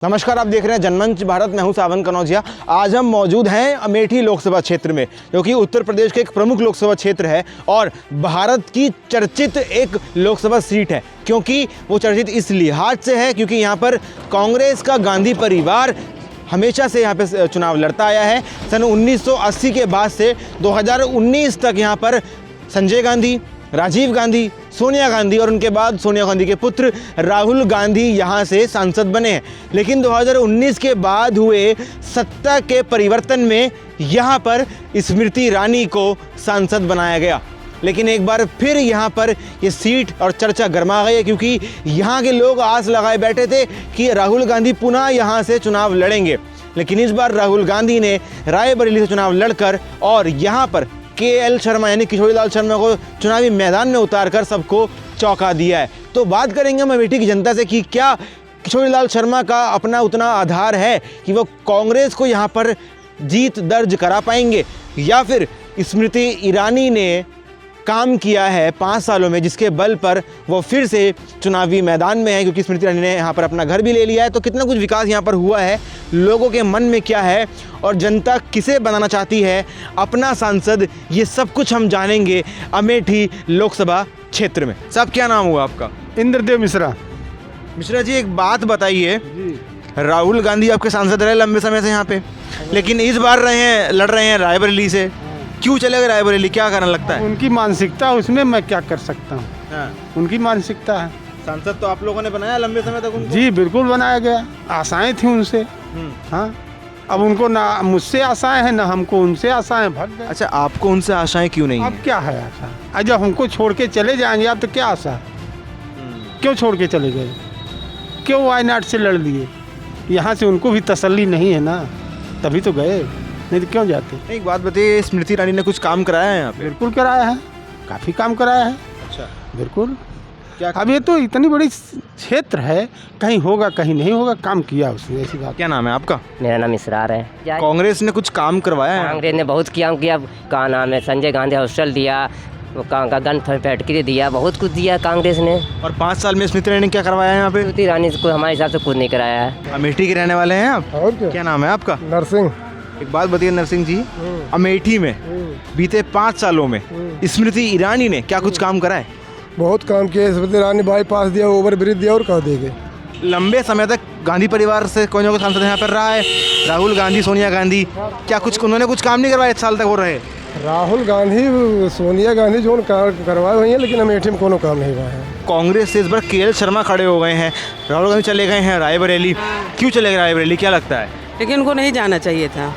नमस्कार, आप देख रहे हैं जनमंच भारत। मैं हूं सावन कनौजिया। आज हम मौजूद हैं अमेठी लोकसभा क्षेत्र में, जो कि उत्तर प्रदेश के एक प्रमुख लोकसभा क्षेत्र है और भारत की चर्चित एक लोकसभा सीट है। क्योंकि वो चर्चित इस लिहाज से है क्योंकि यहाँ पर कांग्रेस का गांधी परिवार हमेशा से यहाँ पे चुनाव लड़ता आया है। सन 1980 के बाद से 2019 तक यहाँ पर संजय गांधी, राजीव गांधी, सोनिया गांधी और उनके बाद सोनिया गांधी के पुत्र राहुल गांधी यहाँ से सांसद बने हैं। लेकिन 2019 के बाद हुए सत्ता के परिवर्तन में यहाँ पर स्मृति ईरानी को सांसद बनाया गया। लेकिन एक बार फिर यहाँ पर ये सीट और चर्चा गर्मा गई है क्योंकि यहाँ के लोग आस लगाए बैठे थे कि राहुल गांधी पुनः यहाँ से चुनाव लड़ेंगे। लेकिन इस बार राहुल गांधी ने रायबरेली से चुनाव लड़कर और यहाँ पर KL शर्मा यानी किशोरीलाल शर्मा को चुनावी मैदान में उतारकर सबको चौंका दिया है। तो बात करेंगे हम अमेठी की जनता से कि क्या किशोरीलाल शर्मा का अपना उतना आधार है कि वो कांग्रेस को यहाँ पर जीत दर्ज करा पाएंगे, या फिर स्मृति ईरानी ने काम किया है 5 सालों में जिसके बल पर वो फिर से चुनावी मैदान में है। क्योंकि स्मृति ईरानी ने यहाँ पर अपना घर भी ले लिया है। तो कितना कुछ विकास यहाँ पर हुआ है, लोगों के मन में क्या है और जनता किसे बनाना चाहती है अपना सांसद, ये सब कुछ हम जानेंगे अमेठी लोकसभा क्षेत्र में। साहब, क्या नाम हुआ आपका? इंद्रदेव मिश्रा। मिश्रा जी, एक बात बताइए, राहुल गांधी आपके सांसद रहे लंबे समय से यहाँ पे, लेकिन इस बार लड़ रहे हैं रायबरेली से। क्यों चले गए रायबरेली, क्या कारण लगता है? उनकी मानसिकता, उसमें मैं क्या कर सकता हूँ। उनकी मानसिकता है। सांसद तो आप लोगों ने बनाया लंबे समय तक उनको। जी बिल्कुल बनाया गया, आशाएं थी उनसे। हाँ, अब उनको ना मुझसे आशाएं हैं ना हमको उनसे आशाएं, भाग गए। अच्छा, आपको उनसे आशाएं क्यों नहीं अब क्या है आशा? अब जब हमको छोड़ के चले जाएंगे अब तो क्या आशा? क्यों छोड़ के चले गए? क्यों वायनाड से लड़ लिए? यहाँ से उनको भी तसल्ली नहीं है ना, तभी तो गए, नहीं तो क्यों जाते? एक बात बताइए, स्मृति ईरानी ने कुछ काम कराया है यहाँ पे? बिल्कुल कराया है, काफ़ी काम कराया है। अच्छा, बिल्कुल। क्या? अब ये तो इतनी बड़ी क्षेत्र है, कहीं होगा कहीं नहीं होगा, काम किया उसने, ऐसी बात। क्या नाम है आपका? मेरा नाम इसरार है। कांग्रेस ने कुछ काम करवाया है? कांग्रेस ने बहुत किया का नाम है, संजय गांधी हॉस्टल दिया, का गन फैक्ट्री दिया, बहुत कुछ दिया कांग्रेस ने। और 5 साल में स्मृति ईरानी ने क्या करवाया है यहाँ पे? स्मृति ईरानी को हमारे हिसाब से कुछ नहीं कराया है। अमेठी के रहने वाले हैं आप? और क्या नाम है आपका? नरसिंह। एक बात बताइए नरसिंह जी, अमेठी में बीते 5 सालों में स्मृति ईरानी ने क्या कुछ काम करा है? बहुत काम किया स्मृति ईरानी, बाईपास दिया, ओवर ब्रिज दिया, और कह देंगे। लंबे समय तक गांधी परिवार से कोई ना कोई सांसद यहाँ पर रहा है, राहुल गांधी, सोनिया गांधी, क्या कुछ उन्होंने कुछ काम नहीं करवाया 1 साल तक वो रहे? राहुल गांधी, सोनिया गांधी जो करवाए हुई हैं, लेकिन अमेठी में कोनो काम नहीं हुआ है। कांग्रेस से इस बार KL शर्मा खड़े हो गए हैं, राहुल गांधी चले गए हैं रायबरेली। क्यों चले गए रायबरेली, क्या लगता है? लेकिन उनको नहीं जाना चाहिए था।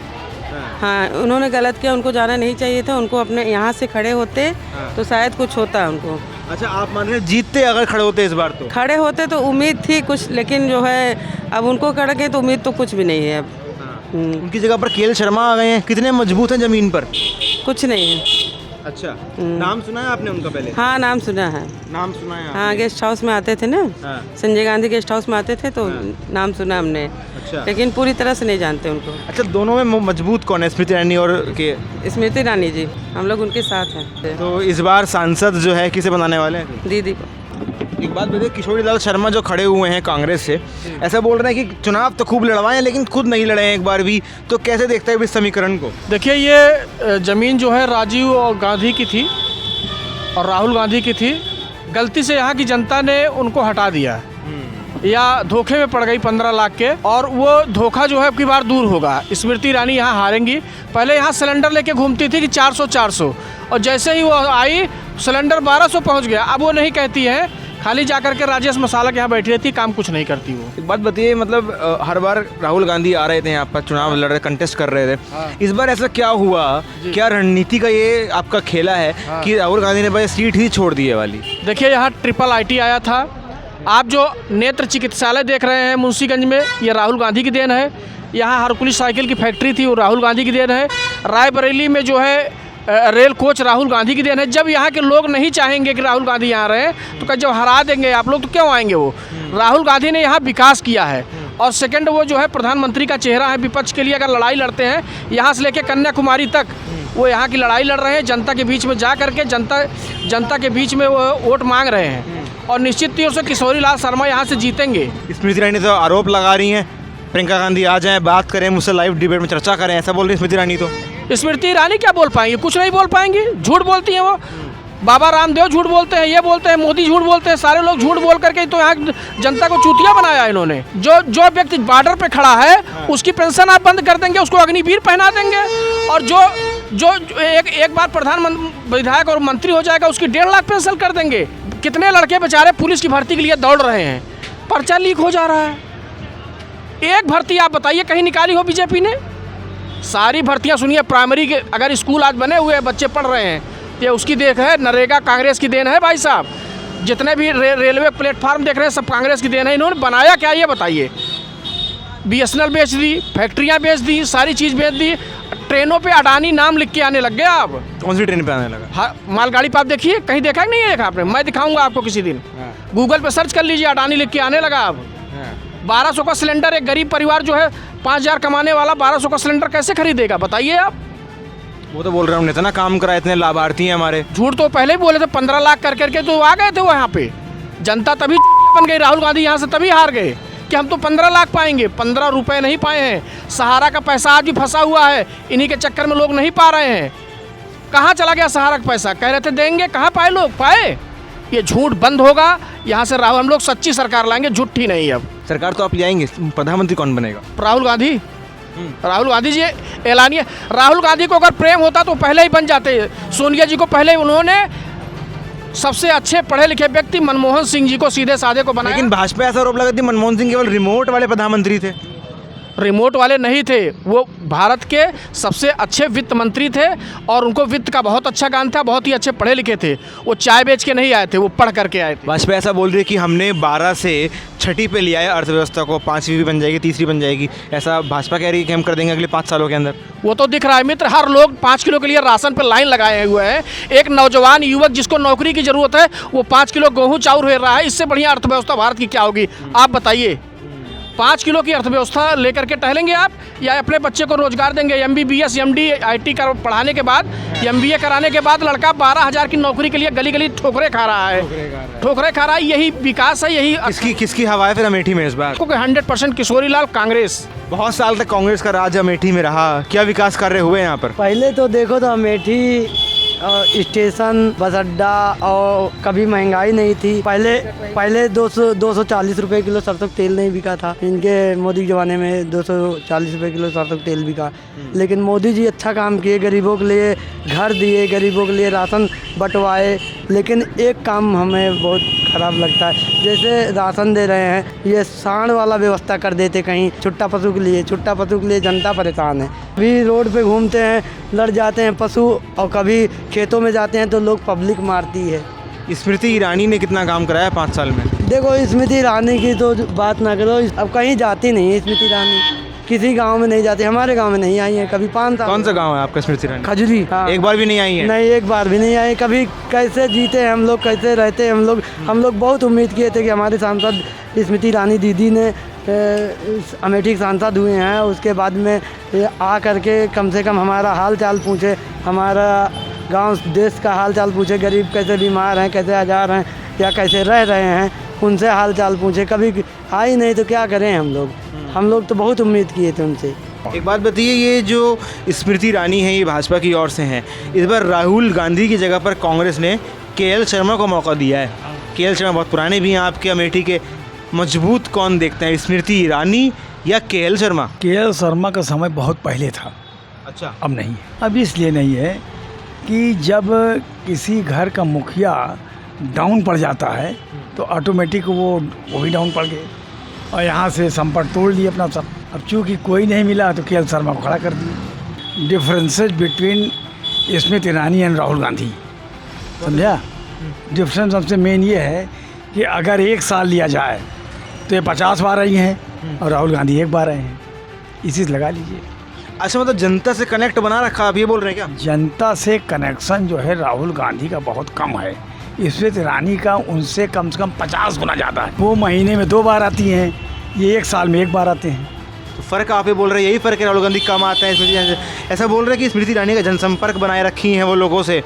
हाँ, उन्होंने गलत किया, उनको जाना नहीं चाहिए था। उनको अपने यहाँ से खड़े होते तो शायद कुछ होता उनको। अच्छा, आप मान रहे हैं जीतते अगर खड़े होते इस बार? तो खड़े होते तो उम्मीद थी कुछ, लेकिन जो है अब उनको खड़े गए तो उम्मीद तो कुछ भी नहीं है अब। उनकी जगह पर KL शर्मा आ गए हैं। कितने मजबूत हैं जमीन पर? कुछ नहीं है। अच्छा, नाम सुना है आपने उनका पहले? हाँ, नाम सुना है। नाम सुना है? हाँ, गेस्ट हाउस में आते थे ना, संजय गांधी गेस्ट हाउस में आते थे तो नाम सुना हमने। अच्छा, लेकिन पूरी तरह से नहीं जानते उनको। अच्छा, दोनों में मजबूत कौन है, स्मृति ईरानी और के? स्मृति ईरानी जी, हम लोग उनके साथ हैं। तो इस बार सांसद जो है किसे बनाने वाले हैं? दीदी को। एक बात बताइए, किशोरीलाल शर्मा जो खड़े हुए हैं कांग्रेस से, ऐसा बोल रहे हैं कि चुनाव तो खूब लड़वाए हैं लेकिन खुद नहीं लड़े हैं एक बार भी। तो कैसे देखते हैं इस समीकरण को? देखिए, ये ज़मीन जो है राजीव और गांधी की थी और राहुल गांधी की थी। गलती से यहाँ की जनता ने उनको हटा दिया या धोखे में पड़ गई 15 लाख के, और वो धोखा जो है अब की बार दूर होगा। स्मृति ईरानी यहाँ हारेंगी। पहले यहाँ सिलेंडर लेके घूमती थी कि 400 और जैसे ही वो आई सिलेंडर 1200 पहुँच गया। अब वो नहीं कहती है, खाली जाकर के राजेश मसाला के यहाँ बैठी रहती, काम कुछ नहीं करती वो। एक बात बताइए, मतलब हर बार राहुल गांधी आ रहे थे यहाँ पर, चुनाव लड़ रहे, कंटेस्ट कर रहे थे। इस बार ऐसा क्या हुआ, क्या रणनीति का ये आपका खेला है कि राहुल गांधी ने भाई सीट ही छोड़ दी है वाली? देखिए, यहाँ IIIT आया था। आप जो नेत्र चिकित्सालय देख रहे हैं मुंशीगंज में, ये राहुल गांधी की देन है। यहाँ हरकुलिस साइकिल की फैक्ट्री थी, वो राहुल गांधी की देन है। रायबरेली में जो है रेल कोच राहुल गांधी की देन है। जब यहाँ के लोग नहीं चाहेंगे कि राहुल गांधी यहाँ रहे तो जब हरा देंगे आप लोग तो क्यों आएंगे? वो राहुल गांधी ने यहाँ विकास किया है। और सेकंड, वो जो है प्रधानमंत्री का चेहरा है। विपक्ष के लिए अगर लड़ाई लड़ते हैं, यहाँ से लेके कन्याकुमारी तक वो यहाँ की लड़ाई लड़ रहे हैं। जनता के बीच में जा करके जनता के बीच में वो वोट मांग रहे हैं और निश्चित तौर से किशोरीलाल शर्मा यहाँ से जीतेंगे। स्मृति ईरानी तो आरोप लगा रही हैं प्रियंका गांधी आ जाएं, बात करें मुझसे, लाइव डिबेट में चर्चा करें, ऐसा बोल रही स्मृति ईरानी। तो स्मृति ईरानी क्या बोल पाएंगी? कुछ नहीं बोल पाएंगी, झूठ बोलती हैं वो। बाबा रामदेव झूठ बोलते हैं, ये बोलते हैं, मोदी झूठ बोलते हैं, सारे लोग झूठ बोल करके तो यहाँ जनता को चूतिया बनाया इन्होंने। जो व्यक्ति बॉर्डर पे खड़ा है उसकी पेंशन आप बंद कर देंगे, उसको अग्निवीर पहना देंगे, और जो एक बार प्रधानमंत्री, विधायक और मंत्री हो जाएगा उसकी 1.5 लाख पेंशन कर देंगे। कितने लड़के बेचारे पुलिस की भर्ती के लिए दौड़ रहे हैं, पर्चा लीक हो जा रहा है। एक भर्ती आप बताइए कहीं निकाली हो बीजेपी ने? सारी भर्तियां सुनिए, प्राइमरी के अगर स्कूल आज बने हुए हैं, बच्चे पढ़ रहे हैं, ये उसकी देख है, नरेगा कांग्रेस की देन है भाई साहब। जितने भी रेलवे प्लेटफार्म देख रहे हैं सब कांग्रेस की देन है। इन्होंने बनाया क्या ये बताइए? BSNL बेच दी, फैक्ट्रियां बेच दी, सारी चीज़ बेच दी, ट्रेनों पे अडानी नाम लिख के आने लग गया। अब कौन सी ट्रेन पे आने लगा? हाँ, मालगाड़ी पे आप देखिए, कहीं देखा कि नहीं देखा आपने? मैं दिखाऊंगा आपको किसी दिन, गूगल पे सर्च कर लीजिए, अडानी लिख के आने लगा। अब 1200 का सिलेंडर, एक गरीब परिवार जो है 5000 कमाने वाला 1200 का सिलेंडर कैसे खरीदेगा बताइए आप? वो तो बोल रहे हैं इतना काम करा, इतने लाभार्थी हैं हमारे। झूठ तो पहले ही बोले थे, 15 लाख कर करके तो आ गए थे वो यहाँ पे। जनता तभी बन गई, राहुल गांधी यहाँ से तभी हार गए कि हम तो 15 लाख पाएंगे, 15 रुपए नहीं पाए हैं। सहारा का पैसा आज भी फंसा हुआ है, इन्हीं के चक्कर में लोग नहीं पा रहे हैं। कहाँ चला गया सहारा का पैसा? कह रहे थे देंगे, कहाँ पाए लोग? पाए? ये झूठ बंद होगा यहाँ से। राहुल, हम लोग सच्ची सरकार लाएंगे, झूठी नहीं। अब सरकार तो आप ले आएंगे, प्रधानमंत्री कौन बनेगा? राहुल गांधी। राहुल गांधी जी ऐलानिए। राहुल गांधी को अगर प्रेम होता तो पहले ही बन जाते। सोनिया जी को पहले उन्होंने सबसे अच्छे पढ़े लिखे व्यक्ति मनमोहन सिंह जी को सीधे साधे को बनाया। लेकिन भाजपा ऐसा आरोप लगाती है मनमोहन सिंह केवल रिमोट वाले प्रधानमंत्री थे। रिमोट वाले नहीं थे, वो भारत के सबसे अच्छे वित्त मंत्री थे और उनको वित्त का बहुत अच्छा ज्ञान था, बहुत ही अच्छे पढ़े लिखे थे। वो चाय बेच के नहीं आए थे, वो पढ़ करके आए थे। भाजपा ऐसा बोल रही है कि हमने 12 से 6ठी पे लिया है अर्थव्यवस्था को, 5वीं भी बन जाएगी, 3री बन जाएगी। ऐसा भाजपा कह रही है कि हम कर देंगे अगले 5 सालों के अंदर। वो तो दिख रहा है मित्र, हर लोग 5 किलो के लिए राशन पर लाइन लगाए हुए हैं। एक नौजवान युवक जिसको नौकरी की जरूरत है वो 5 किलो गेहूँ चाउर ले रहा है। इससे बढ़िया अर्थव्यवस्था भारत की क्या होगी आप बताइए? 5 किलो की अर्थव्यवस्था लेकर के टहलेंगे आप, या अपने बच्चे को रोजगार देंगे? MBBS MD IT कर पढ़ाने के बाद, MBA कराने के बाद लड़का 12,000 की नौकरी के लिए गली गली ठोकरे खा रहा है, ठोकरे खा रहा है। यही विकास है? यही किसकी हवा है फिर अमेठी में इस बार? 100% किशोरी लाल कांग्रेस। बहुत साल तक कांग्रेस का राज अमेठी में रहा, क्या विकास कार्य हुए यहाँ पर? पहले तो देखो तो अमेठी स्टेशन, बस अड्डा, और कभी महंगाई नहीं थी। पहले 240 रुपए किलो सरसों तेल नहीं बिका था। इनके मोदी के ज़माने में 240 रुपए किलो सरसों तेल बिका। लेकिन मोदी जी अच्छा काम किए, गरीबों के लिए घर दिए, गरीबों के लिए राशन बंटवाए। लेकिन एक काम हमें बहुत ख़राब लगता है, जैसे राशन दे रहे हैं, ये सांड वाला व्यवस्था कर देते कहीं छुट्टा पशु के लिए। छुट्टा पशु के लिए जनता परेशान है। अभी रोड पे घूमते हैं, लड़ जाते हैं पशु, और कभी खेतों में जाते हैं तो लोग पब्लिक मारती है। स्मृति ईरानी ने कितना काम कराया 5 साल में? देखो स्मृति ईरानी की तो बात ना करो, अब कहीं जाती नहीं है स्मृति ईरानी, किसी गांव में नहीं जाती। हमारे गांव में नहीं आई है कभी 5 साल। कौन सा गांव है आपका स्मृति ईरानी? खजूरी। हाँ। एक बार भी नहीं आई है? नहीं, एक बार भी नहीं आई। कभी कैसे जीते हैं हम लोग, कैसे रहते हैं हम लोग बहुत उम्मीद किए थे कि हमारे सांसद स्मृति ईरानी दीदी ने अमेठी सांसद हुए हैं, उसके बाद में आ करके कम से कम हमारा हाल चाल पूछे, हमारा गांव देश का हाल चाल पूछे, गरीब कैसे बीमार हैं, कैसे आजार हैं, या कैसे रह रहे हैं, उनसे हाल चाल पूछे। कभी आई नहीं तो क्या करें हम लोग तो बहुत उम्मीद किए थे उनसे। एक बात बताइए, ये जो स्मृति ईरानी है ये भाजपा की ओर से हैं, इस बार राहुल गांधी की जगह पर कांग्रेस ने KL शर्मा को मौका दिया है। KL शर्मा बहुत पुराने भी हैं आपके अमेठी के, मजबूत कौन देखते हैं, स्मृति ईरानी या KL शर्मा? KL शर्मा का समय बहुत पहले था। अच्छा। अब नहीं है। अब इसलिए नहीं है कि जब किसी घर का मुखिया डाउन पड़ जाता है तो ऑटोमेटिक वो भी डाउन पड़ गए और यहाँ से संपर्क तोड़ लिए अपना सब। अब चूँकि कोई नहीं मिला तो KL शर्मा को खड़ा कर दिया। Differences between Smriti Irani and Rahul Gandhi, समझा? डिफरेंस सबसे मेन ये है कि अगर 1 साल लिया जाए तो ये 50 बार आई हैं और राहुल गांधी 1 बार आए हैं, इसी से लगा लीजिए। अच्छा, मतलब जनता से कनेक्ट बना रखा, आप ये बोल रहे हैं क्या? जनता से कनेक्शन जो है राहुल गांधी का बहुत कम है, स्मृति ईरानी का उनसे कम से कम 50 गुना ज़्यादा है। वो महीने में 2 बार आती हैं, ये 1 साल में 1 बार आते हैं। तो फ़र्क आप ये बोल रहे हैं, यही फ़र्क है, राहुल गांधी कम आते हैं, स्मृति ऐसा बोल रहे हैं कि स्मृति ईरानी का जनसंपर्क बनाए रखी हैं वो लोगों से,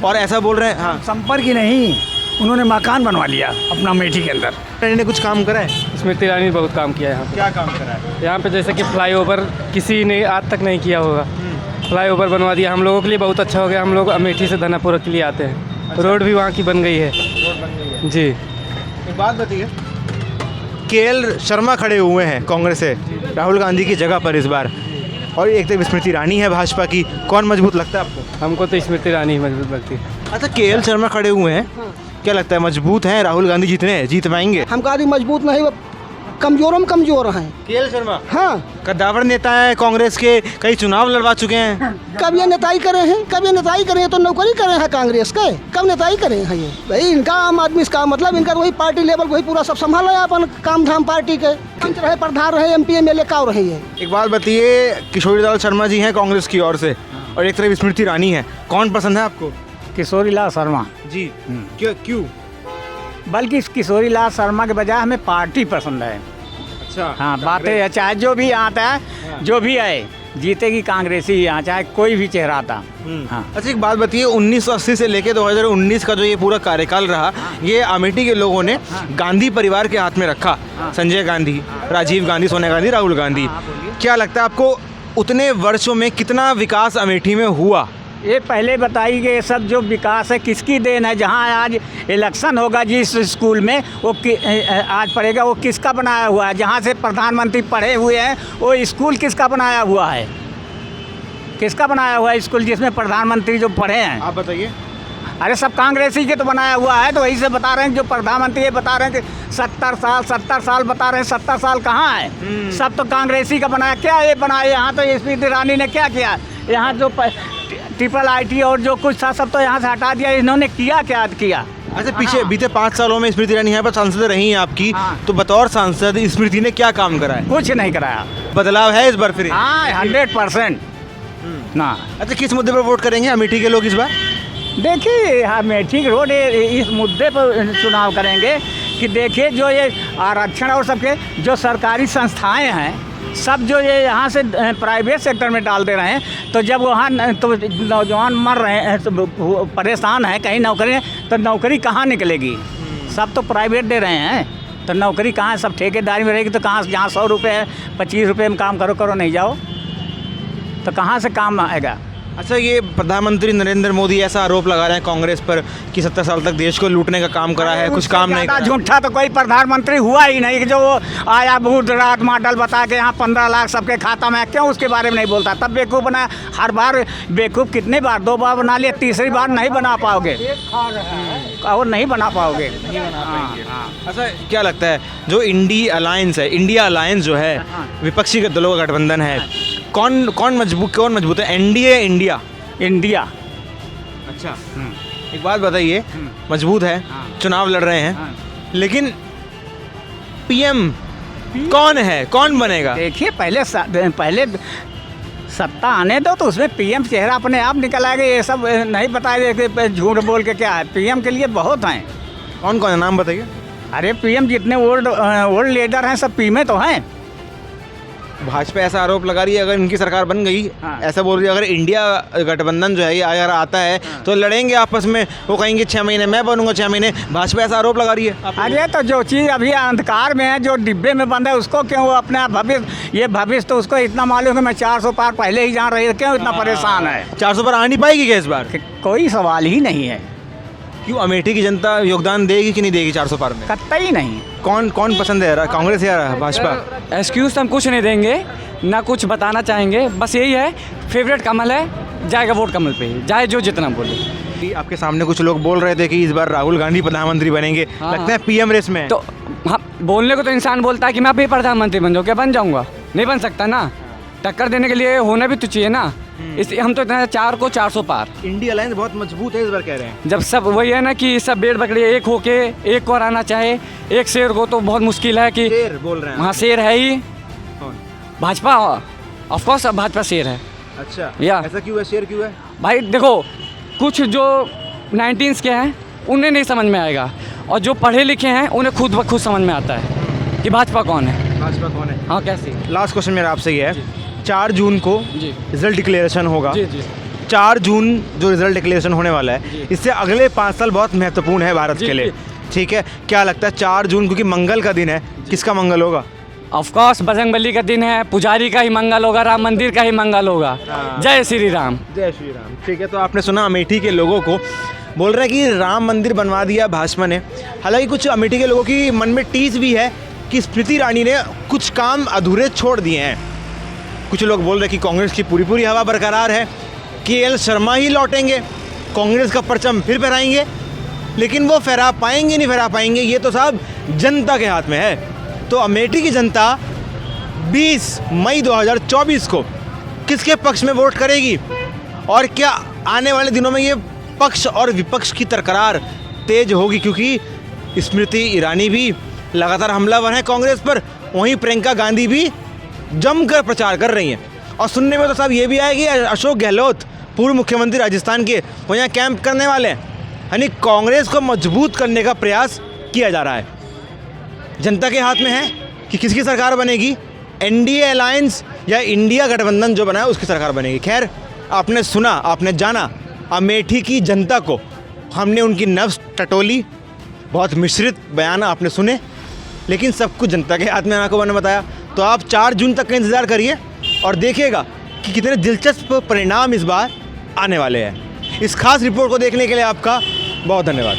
और ऐसा बोल रहे हैं। हाँ, संपर्क ही नहीं, उन्होंने मकान बनवा लिया अपना अमेठी के अंदर। इन्होंने कुछ काम करा है? स्मृति ईरानी ने बहुत काम किया है यहाँ क्या काम करा है? पे। यहाँ पे जैसे कि फ्लाईओवर किसी ने आज तक नहीं किया होगा, फ्लाईओवर बनवा दिया हम लोगों के लिए, बहुत अच्छा हो गया। हम लोग अमेठी से धनापुर के लिए आते हैं, रोड भी वहाँ की बन गई है। जी, एक बात बताइए, केएल शर्मा खड़े हुए हैं कांग्रेस से राहुल गांधी की जगह पर इस बार, और एक तो स्मृति ईरानी है भाजपा की, कौन मजबूत लगता है आपको? हमको तो स्मृति ईरानी ही मजबूत लगती है। अच्छा, केएल शर्मा खड़े हुए हैं, क्या लगता है मजबूत हैं? राहुल गांधी जीत पाएंगे? हम कहा मजबूत नहीं, वो कमजोर में कमजोर हैं। केएल शर्मा हाँ, कद्दावर नेता है कांग्रेस के, कई चुनाव लड़वा चुके हैं। कब ये नेताई करे हैं, कब ये नेताई करे हैं, तो नौकरी करे हैं कांग्रेस के, कब नेताई करे हैं ये? भाई इनका आम आदमी का मतलब इनका वही पार्टी लेवल वही पूरा सब संभाला है अपन काम धाम पार्टी के, पंच रहे, प्रधान रहे, MP MLA का रहे हैं। एक बात बताइए, किशोरीलाल शर्मा जी हैं कांग्रेस की ओर से और एक तरफ स्मृति ईरानी है, कौन पसंद है आपको? किशोरीलाल शर्मा जी, क्यों? बल्कि इस किशोरीलाल शर्मा के बजाय हमें पार्टी पसंद है। अच्छा, हाँ, बातें है, चाहे जो भी आता है, जो भी आए, जीतेगी कांग्रेस ही यहाँ, चाहे कोई भी चेहरा आता। हाँ। अच्छा, एक बात बताइए, 1980 से लेके 2019 का जो ये पूरा कार्यकाल रहा, ये अमेठी के लोगों ने गांधी परिवार के हाथ में रखा, संजय गांधी, राजीव गांधी, सोनिया गांधी, राहुल गांधी। क्या लगता है आपको उतने वर्षों में कितना विकास अमेठी में हुआ? ये पहले बताइए कि ये सब जो विकास है किसकी देन है? जहाँ आज इलेक्शन होगा जिस स्कूल में वो आज पढ़ेगा, वो किसका बनाया हुआ है? जहाँ से प्रधानमंत्री पढ़े हुए हैं वो स्कूल किसका बनाया हुआ है? किसका बनाया हुआ है स्कूल जिसमें प्रधानमंत्री जो पढ़े हैं? आप बताइए। अरे सब कांग्रेसी के तो बनाया हुआ है, तो वही से बता रहे हैं। जो प्रधानमंत्री ये बता रहे हैं कि 70 साल बता रहे हैं, 70 साल कहाँ है? सब तो कांग्रेसी का बनाया। क्या ये बनाया यहाँ? तो स्मृति ईरानी ने क्या किया यहाँ? जो ट्रिपल IT और जो कुछ था सब तो यहाँ से हटा दिया। इन्होंने किया क्या किया? अच्छा, पीछे बीते 5 सालों में स्मृति ईरानी यहाँ पर सांसद रही हैं आपकी, तो बतौर सांसद स्मृति ने क्या काम करा है? कुछ नहीं कराया। बदलाव है इस बार फिर? हाँ, 100% ना। अच्छा, किस मुद्दे पर वोट करेंगे अमेठी के लोग इस बार? देखिए, अमेठी रोड इस मुद्दे पर चुनाव करेंगे कि देखिए जो ये आरक्षण और सबके जो सरकारी संस्थाएं हैं सब जो ये यहाँ से प्राइवेट सेक्टर में डाल दे रहे हैं, तो जब वहाँ तो नौजवान मर रहे हैं, तो परेशान हैं, कहीं नौकरी तो नौकरी कहाँ निकलेगी? सब तो प्राइवेट दे रहे हैं, तो नौकरी कहाँ? सब ठेकेदारी में रहेगी। तो कहाँ, जहाँ 100 रुपये है, 25 रुपये में काम करो नहीं जाओ, तो कहाँ से काम आएगा? अच्छा, ये प्रधानमंत्री नरेंद्र मोदी ऐसा आरोप लगा रहे हैं कांग्रेस पर कि 70 साल तक देश को लूटने का काम करा है, कुछ काम नहीं करा। झूठा तो कोई प्रधानमंत्री हुआ ही नहीं कि जो वो आया भूत रात मॉडल बता के यहाँ 15 लाख सबके खाता में, क्यों उसके बारे में नहीं बोलता? तब बेवकूफ़ बना। हर बार बेवकूफ़ कितने बार? 2 बार बना लिया, तीसरी बार नहीं बना पाओगे और नहीं बना पाओगे। अच्छा, क्या लगता है जो इंडिया अलायंस जो है, विपक्षी दलों का गठबंधन है, कौन मजबूत है? NDA India? अच्छा, एक बात बताइए, मजबूत है, चुनाव लड़ रहे हैं, लेकिन PM कौन है, कौन बनेगा? देखिए, पहले सत्ता आने दो, तो उसमें PM चेहरा अपने आप निकल आएगा। ये सब नहीं बताया कि झूठ बोल के क्या है। PM के लिए बहुत हैं। कौन है, नाम बताइए। अरे PM जितने ओल्ड लीडर हैं सब PM तो हैं। भाजपा ऐसा आरोप लगा रही है अगर इनकी सरकार बन गई, ऐसा बोल रही है अगर इंडिया गठबंधन जो है ये अगर आता है तो लड़ेंगे आपस में, वो कहेंगे 6 महीने मैं बनूंगा, 6 महीने। भाजपा ऐसा आरोप लगा रही है। अरे तो जो चीज़ अभी अंधकार में है, जो डिब्बे में बंद है, उसको क्यों वो अपने भविष्य तो उसको इतना मालूम है। मैं 400 पार पहले ही जान रही है, क्यों इतना परेशान है? 400 पर आ नहीं पाएगी क्या इस बार? कोई सवाल ही नहीं है। क्यों, अमेठी की जनता योगदान देगी कि नहीं देगी 400 पार में? कतई नहीं। कौन पसंद है, कांग्रेस या भाजपा? एक्सक्यूज़ हम कुछ नहीं देंगे, ना कुछ बताना चाहेंगे, बस यही है फेवरेट कमल है, जाएगा वोट कमल पे, जाए जो जितना बोले। आपके सामने कुछ लोग बोल रहे थे कि इस बार राहुल गांधी प्रधानमंत्री बनेंगे, लगता है PM रेस में? तो हाँ, बोलने को तो इंसान बोलता है कि मैं भी प्रधानमंत्री बन जाऊँ, क्या बन जाऊँगा? नहीं बन सकता ना। टक्कर देने के लिए होना भी तो चाहिए ना। इसलिए हम तो इतना 4 को 400 पार। इंडिया अलायंस बहुत मजबूत है इस बार कह रहे हैं। जब सब वही है ना कि सब भेड़ बकरी एक होके एक को हराना चाहे, एक शेर को, तो बहुत मुश्किल है कि शेर बोल रहे हैं। हाँ, शेर है ही भाजपा, ऑफ कोर्स भाजपा शेर है। अच्छा, या ऐसा क्यों है? शेर क्यों है भाई? देखो, कुछ जो 19s के हैं उन्हें नहीं समझ में आएगा, और जो पढ़े लिखे हैं उन्हें खुद ब खुद समझ में आता है कि भाजपा कौन है। भाजपा कौन है? हाँ, कैसे? लास्ट क्वेश्चन मेरा आपसे ये है, 4 जून को जी रिजल्ट डिक्लेरेशन होगा, जी जी। 4 जून जो रिजल्ट डिक्लेरेशन होने वाला है, इससे अगले 5 साल बहुत महत्वपूर्ण है भारत के लिए, ठीक है? क्या लगता है 4 जून क्योंकि मंगल का दिन है, किसका मंगल होगा? ऑफकोर्स बजरंगबली का दिन है, पुजारी का ही मंगल होगा, राम मंदिर का ही मंगल होगा। जय श्री राम। जय श्री राम। ठीक है, तो आपने सुना अमेठी के लोगों को बोल रहे हैं कि राम मंदिर बनवा दिया भाजपा ने। हालांकि कुछ अमेठी के लोगों की मन में टीस भी है कि स्मृति ईरानी ने कुछ काम अधूरे छोड़ दिए हैं। कुछ लोग बोल रहे हैं कि कांग्रेस की पूरी हवा बरकरार है, KL शर्मा ही लौटेंगे, कांग्रेस का परचम फिर फहराएंगे, लेकिन वो फहरा पाएंगे नहीं फहरा पाएंगे ये तो साहब जनता के हाथ में है। तो अमेठी की जनता 20 मई 2024 को किसके पक्ष में वोट करेगी और क्या आने वाले दिनों में ये पक्ष और विपक्ष की तकरार तेज होगी? क्योंकि स्मृति ईरानी भी लगातार हमलावर हैं कांग्रेस पर, वहीं प्रियंका गांधी भी जमकर प्रचार कर रही हैं। और सुनने में तो साहब ये भी आया कि अशोक गहलोत पूर्व मुख्यमंत्री राजस्थान के वो यहाँ कैंप करने वाले हैं, यानी कांग्रेस को मजबूत करने का प्रयास किया जा रहा है। जनता के हाथ में है कि किसकी सरकार बनेगी, NDA अलायंस या इंडिया गठबंधन जो बना है उसकी सरकार बनेगी। खैर, आपने सुना, आपने जाना अमेठी की जनता को, हमने उनकी नब्ज़ टटोली, बहुत मिश्रित बयान आपने सुने, लेकिन सब कुछ जनता के हाथ में आपको मैंने बताया। तो आप 4 जून तक का इंतज़ार करिए और देखिएगा कि कितने दिलचस्प परिणाम इस बार आने वाले हैं। इस खास रिपोर्ट को देखने के लिए आपका बहुत धन्यवाद।